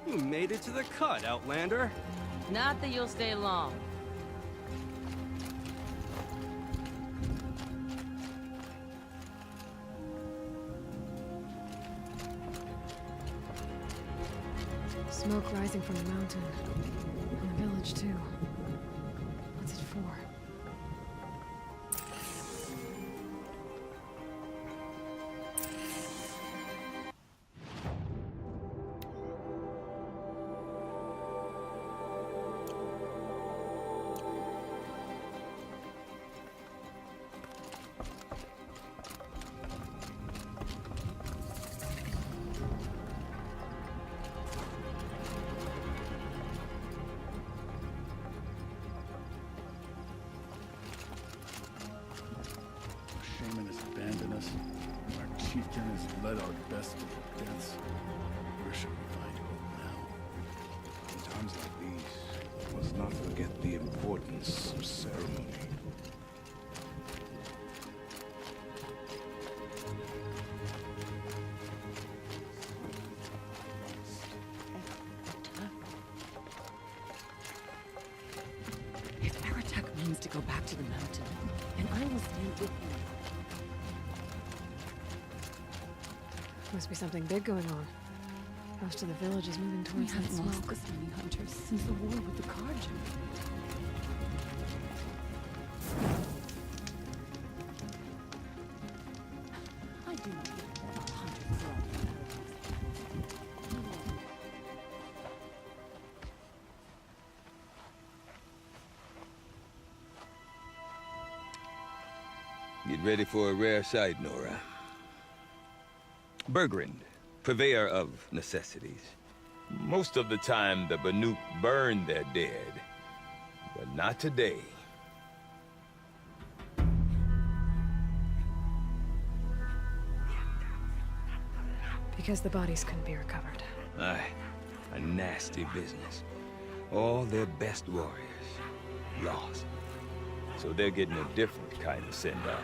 You made it to the cut, Outlander. Not that you'll stay long. Smoke rising from the mountain. And the village, too. What's it for? Shaman has abandoned us. Our chieftain has led our best to deaths. Where shall we find hope now? In times like these, we must not forget the importance of ceremony. If Aratak means to go back to the mountain, and I will stand with him. Must be something big going on. Most of the village is moving We towards that haven't lost smoke. this many hunters since the war with the Karja. I do not think that our hunters are all that. Get ready for a rare sight, Nora. Bergrind, purveyor of necessities. Most of the time, the Banuk burn their dead, but not today. Because the bodies couldn't be recovered. Aye, a nasty business. All their best warriors lost. So they're getting a different kind of send-off.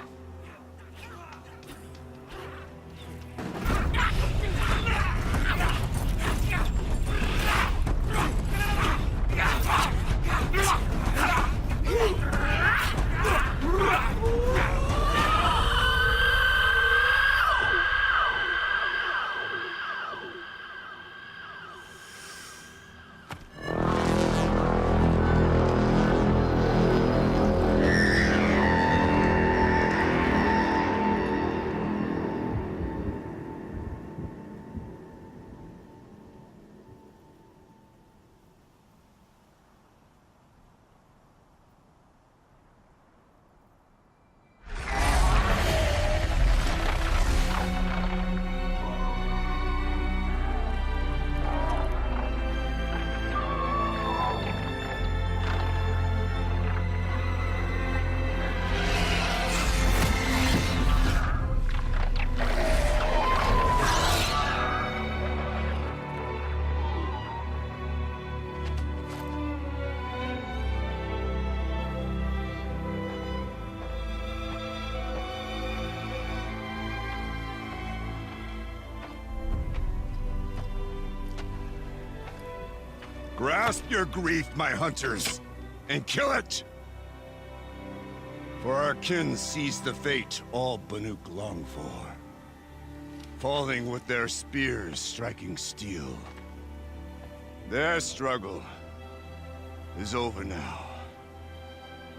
Grasp your grief, my hunters, and kill it! For our kin sees the fate all Banuk long for. Falling with their spears striking steel. Their struggle is over now.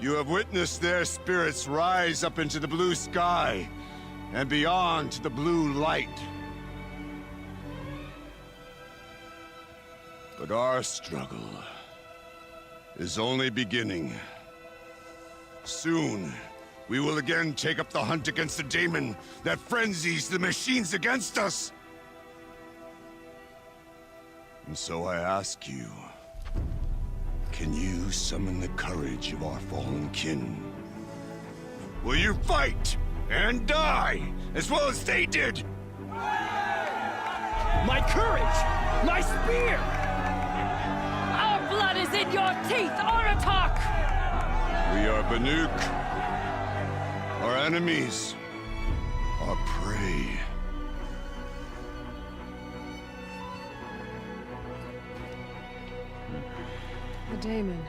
You have witnessed their spirits rise up into the blue sky, and beyond to the blue light. But our struggle is only beginning. Soon, we will again take up the hunt against the daemon that frenzies the machines against us. And so I ask you, can you summon the courage of our fallen kin? Will you fight and die as well as they did? My courage! My spear! Our blood is in your teeth, Aratak! We are Banuk. Our enemies are prey. The daemon.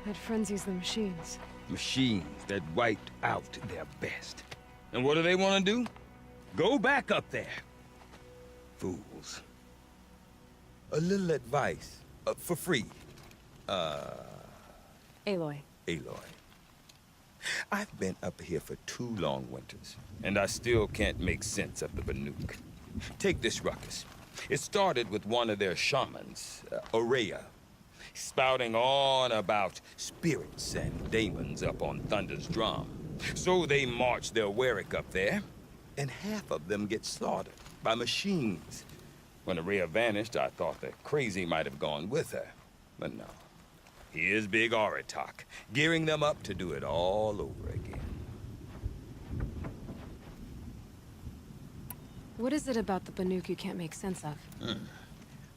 It frenzies the machines. Machines that wiped out their best. And what do they want to do? Go back up there. Fools. A little advice, for free. Aloy. Aloy. I've been up here for 2 long winters, and I still can't make sense of the Banuk. Take this ruckus. It started with one of their shamans, Aurea, spouting on about spirits and demons up on Thunder's drum. So they march their Warwick up there, and half of them get slaughtered by machines. When Aurea vanished, I thought the crazy might have gone with her, but no. Here's Big Aratak, gearing them up to do it all over again. What is it about the Banuk you can't make sense of?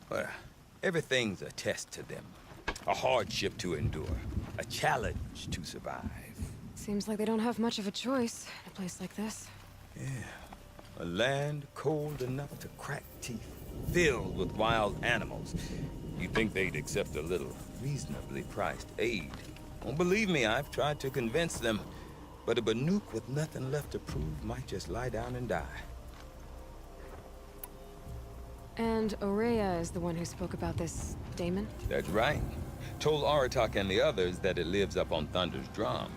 Well, everything's a test to them. A hardship to endure. A challenge to survive. Seems like they don't have much of a choice in a place like this. A land cold enough to crack teeth, filled with wild animals. You'd think they'd accept a little reasonably priced aid. Don't believe me, I've tried to convince them. But a Banuk with nothing left to prove might just lie down and die. And Aurea is the one who spoke about this daemon? That's right. Told Aratak and the others that it lives up on Thunder's drum.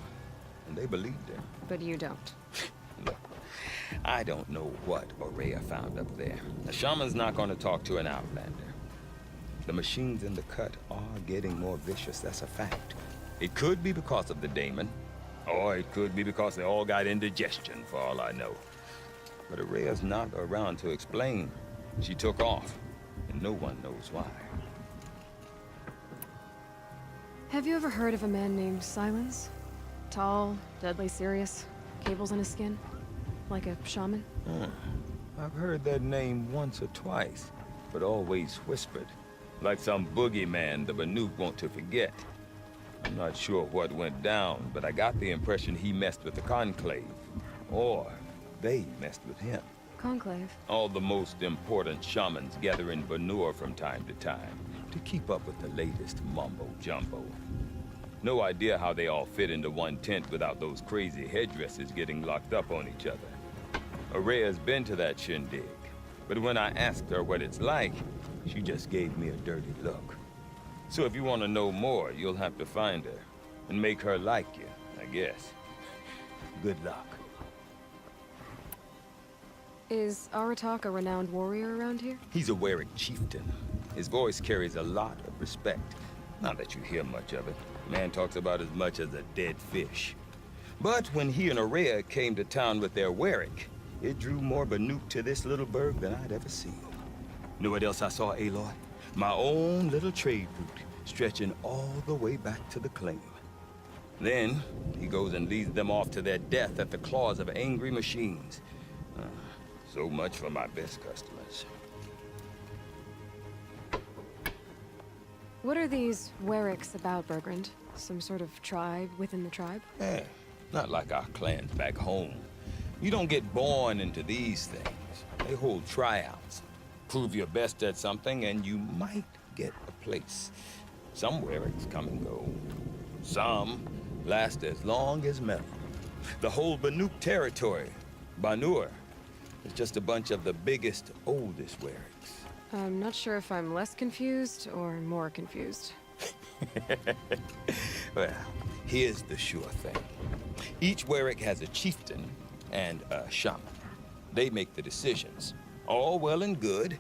And they believed him. But you don't. Look, I don't know what Aurea found up there. A shaman's not going to talk to an outlander. The machines in the cut are getting more vicious, that's a fact. It could be because of the daemon, or it could be because they all got indigestion, for all I know. But Aurea's not around to explain. She took off, and no one knows why. Have you ever heard of a man named Silence? Tall, deadly serious, cables in his skin? Like a shaman? I've heard that name once or twice, but always whispered. Like some boogeyman the Banuk want to forget. I'm not sure what went down, but I got the impression he messed with the Conclave. Or they messed with him. Conclave? All the most important shamans gather in Banur from time to time to keep up with the latest mumbo-jumbo. No idea how they all fit into one tent without those crazy headdresses getting locked up on each other. Aurea's been to that shindig, but when I asked her what it's like, she just gave me a dirty look. So if you want to know more, you'll have to find her and make her like you, I guess. Good luck. Is Aratak a renowned warrior around here? He's a Warwick chieftain. His voice carries a lot of respect. Not that you hear much of it. Man talks about as much as a dead fish. But when he and Aurea came to town with their Warwick, it drew more Banuk to this little burg than I'd ever seen. Know what else I saw, Aloy? My own little trade route, stretching all the way back to the claim. Then, he goes and leads them off to their death at the claws of angry machines. So much for my best customers. What are these Warwicks about, Bergrand? Some sort of tribe within the tribe? Not like our clans back home. You don't get born into these things. They hold tryouts. Prove your best at something, and you might get a place. Some Warwicks come and go. Some last as long as metal. The whole Banuk territory, Banur, is just a bunch of the biggest, oldest Warwicks. I'm not sure if I'm less confused or more confused. Well, here's the sure thing. Each Warwick has a chieftain and a shaman. They make the decisions. All well and good,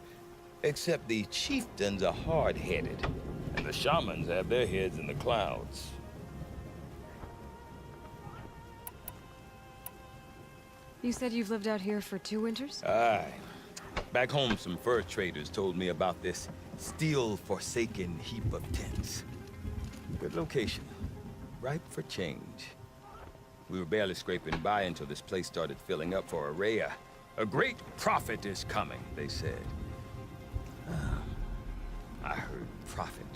except the chieftains are hard-headed, and the shamans have their heads in the clouds. You said you've lived out here for 2 winters? Aye. Back home, some fur traders told me about this steel-forsaken heap of tents. Good location. Ripe for change. We were barely scraping by until this place started filling up for Aurea. A great prophet is coming, they said. I heard prophet.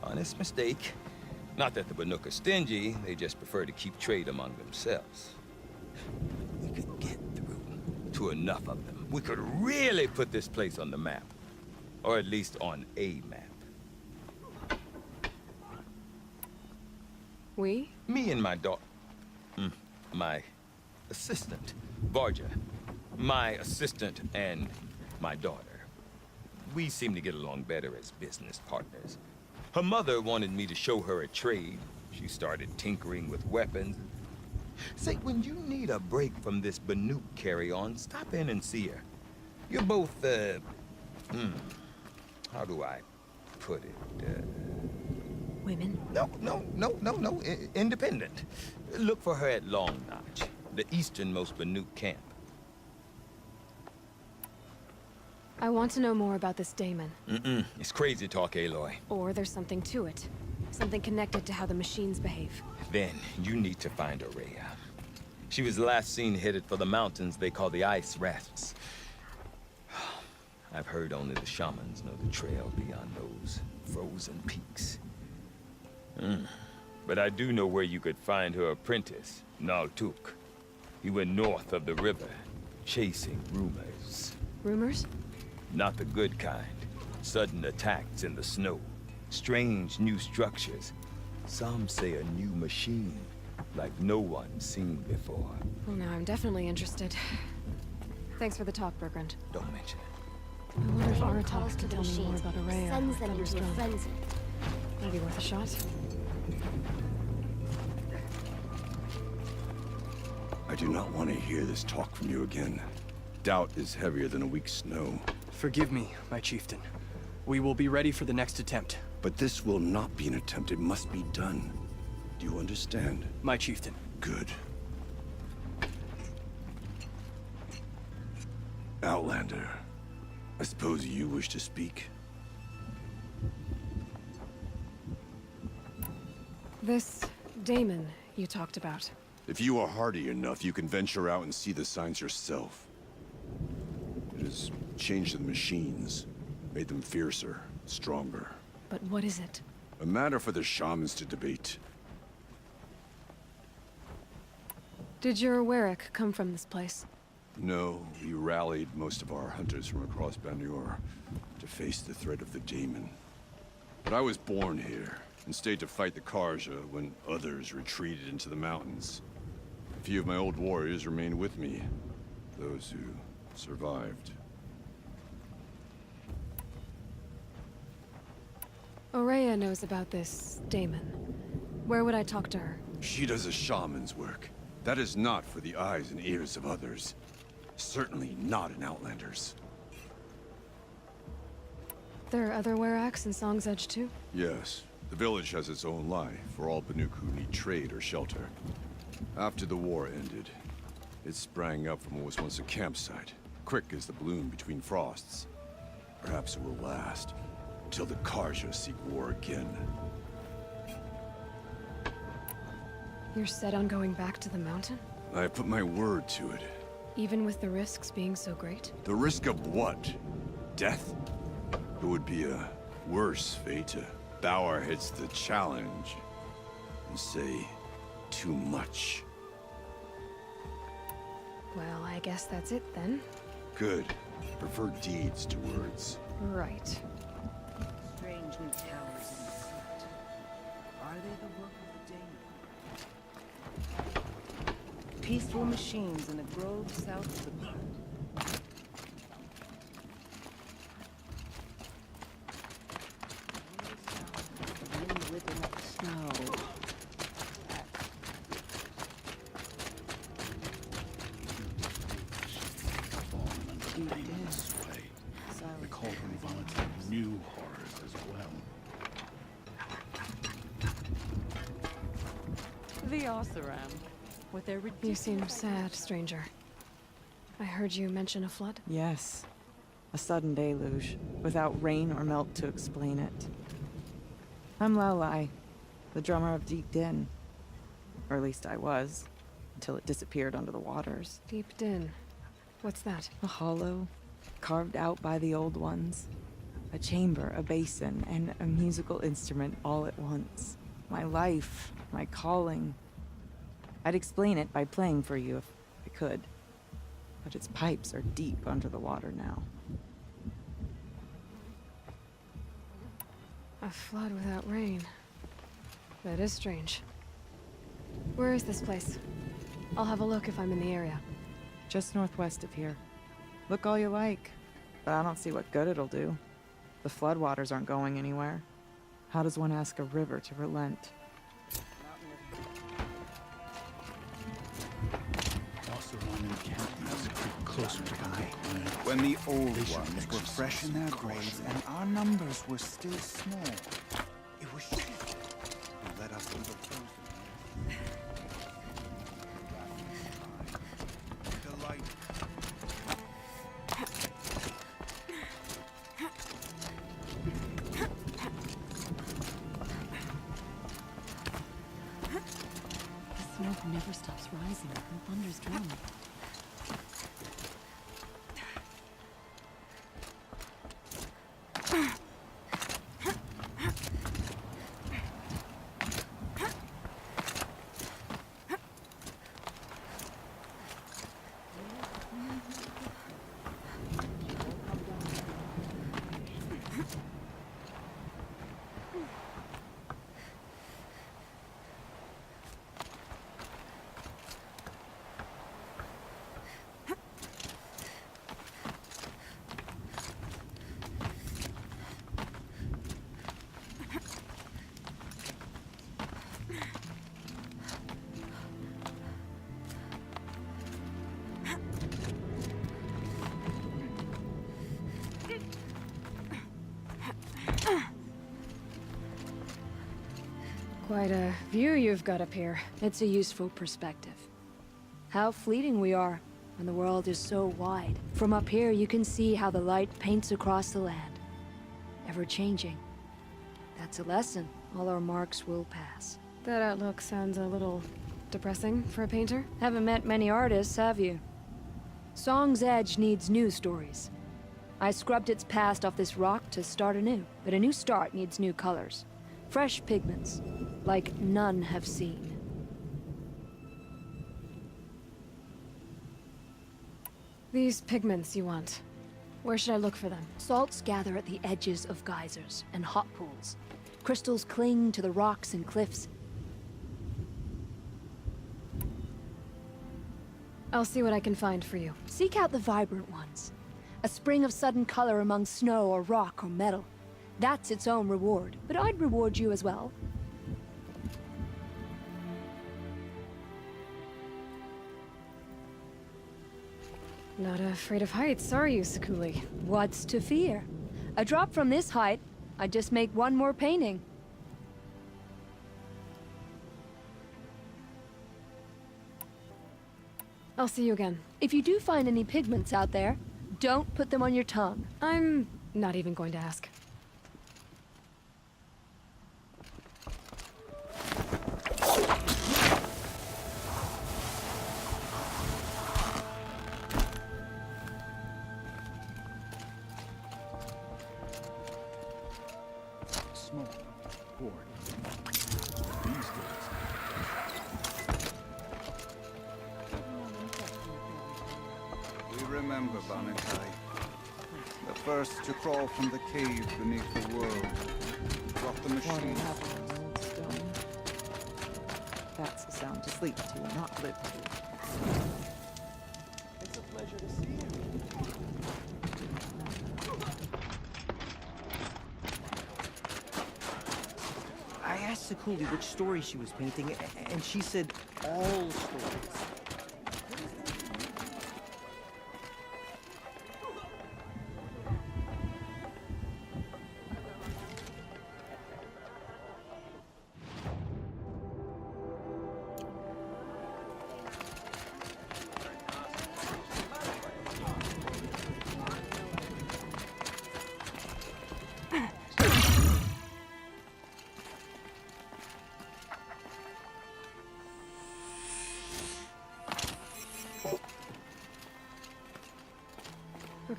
Honest mistake. Not that the Banuk are stingy, they just prefer to keep trade among themselves. We could get through to enough of them. We could really put this place on the map. Or at least on a map. We? Me and my daughter. My assistant, Varja. My assistant and my daughter. We seem to get along better as business partners. Her mother wanted me to show her a trade. She started tinkering with weapons. Say, when you need a break from this Banuk carry-on, stop in and see her. You're both, how do I put it? Women? No. Independent. Look for her at Long Notch, the easternmost Banuk camp. I want to know more about this Damon. It's crazy talk, Aloy. Or there's something to it. Something connected to how the machines behave. Then you need to find Aurea. She was last seen headed for the mountains they call the Ice Rafts. I've heard only the shamans know the trail beyond those frozen peaks. But I do know where you could find her apprentice, Naltuk. He went north of the river, chasing rumors. Rumors? Not the good kind. Sudden attacks in the snow. Strange new structures. Some say a new machine, like no one's seen before. Well, now I'm definitely interested. Thanks for the talk, Bergrand. Don't mention it. I wonder if Rain Aratak calls can to tell the me more machines, about Aurea. sends them into a Thunderstone. frenzy. Might be worth a shot. I do not want to hear this talk from you again. Doubt is heavier than a week's snow. Forgive me, my chieftain. We will be ready for the next attempt. But this will not be an attempt. It must be done. Do you understand? My chieftain. Good. Outlander, I suppose you wish to speak? This Damon you talked about. If you are hardy enough, you can venture out and see the signs yourself. It has changed the machines, made them fiercer, stronger. But what is it? A matter for the shamans to debate. Did your Warwick come from this place? No, we rallied most of our hunters from across Banur to face the threat of the Daemon. But I was born here, and stayed to fight the Karja when others retreated into the mountains. A few of my old warriors remained with me, those who survived. Aurea knows about this Damon. Where would I talk to her? She does a shaman's work. That is not for the eyes and ears of others. Certainly not an Outlander's. There are other Waraks in Song's Edge too? Yes, the village has its own life for all Banuk who need trade or shelter. After the war ended, it sprang up from what was once a campsite, quick as the bloom between frosts. Perhaps it will last, until the Karja seek war again. You're set on going back to the mountain? I have put my word to it. Even with the risks being so great? The risk of what? Death? It would be a worse fate to bow our heads to the challenge and say too much. Well, I guess that's it then. Good. Prefer deeds to words. Right. Strange new towers in the sight. Are they the work of the Daemon? Peaceful machines in a grove south of the blood. The wind whipping up the snow. Fallen under Daemon's sway. The Cauldron vomited new horrors as well. The Oseram, with their You ridiculous... seem sad, stranger. I heard you mention a flood. Yes. A sudden deluge, without rain or melt to explain it. I'm Lalai, the drummer of Deep Din. Or at least I was, until it disappeared under the waters. Deep Din. What's that? A hollow, carved out by the old ones. A chamber, a basin, and a musical instrument all at once. My life, my calling. I'd explain it by playing for you if I could. But its pipes are deep under the water now. A flood without rain. That is strange. Where is this place? I'll have a look if I'm in the area. Just northwest of here. Look all you like, but I don't see what good it'll do. The floodwaters aren't going anywhere. How does one ask a river to relent? Surrounding campus creep closer to the land. When the old ones were fresh in their graves and our numbers were still small, it was she who led us through the frozen the light. The smoke never stops rising and thunder's drumming. Quite a view you've got up here. It's a useful perspective. How fleeting we are when the world is so wide. From up here, you can see how the light paints across the land. Ever changing. That's a lesson. All our marks will pass. That outlook sounds a little depressing for a painter. Haven't met many artists, have you? Song's Edge needs new stories. I scrubbed its past off this rock to start anew, but a new start needs new colors. Fresh pigments, like none have seen. These pigments you want. Where should I look for them? Salts gather at the edges of geysers and hot pools. Crystals cling to the rocks and cliffs. I'll see what I can find for you. Seek out the vibrant ones. A spring of sudden color among snow or rock or metal. That's its own reward, but I'd reward you as well. Not afraid of heights, are you, Sakuli? What's to fear? A drop from this height, I'd just make one more painting. I'll see you again. If you do find any pigments out there, don't put them on your tongue. I'm not even going to ask. Smoke, poured. These days. We remember Banakai, the first to crawl from the cave beneath the world, brought the Water machine. level in old stone. That's a sound to sleep to, not live to. It's a pleasure to see you. I asked Sakuli which story she was painting, and she said all stories.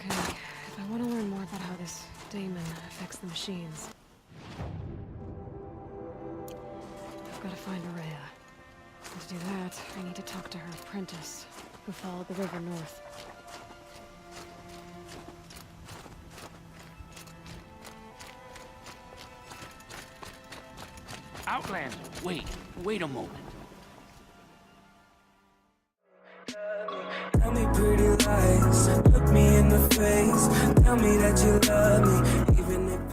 Okay, if I want to learn more about how this daemon affects the machines, I've got to find Araya. And to do that, I need to talk to her apprentice, who followed the river north. Outlander, wait a moment. Tell me pretty lies, look me in the face. Tell me that you love me, even if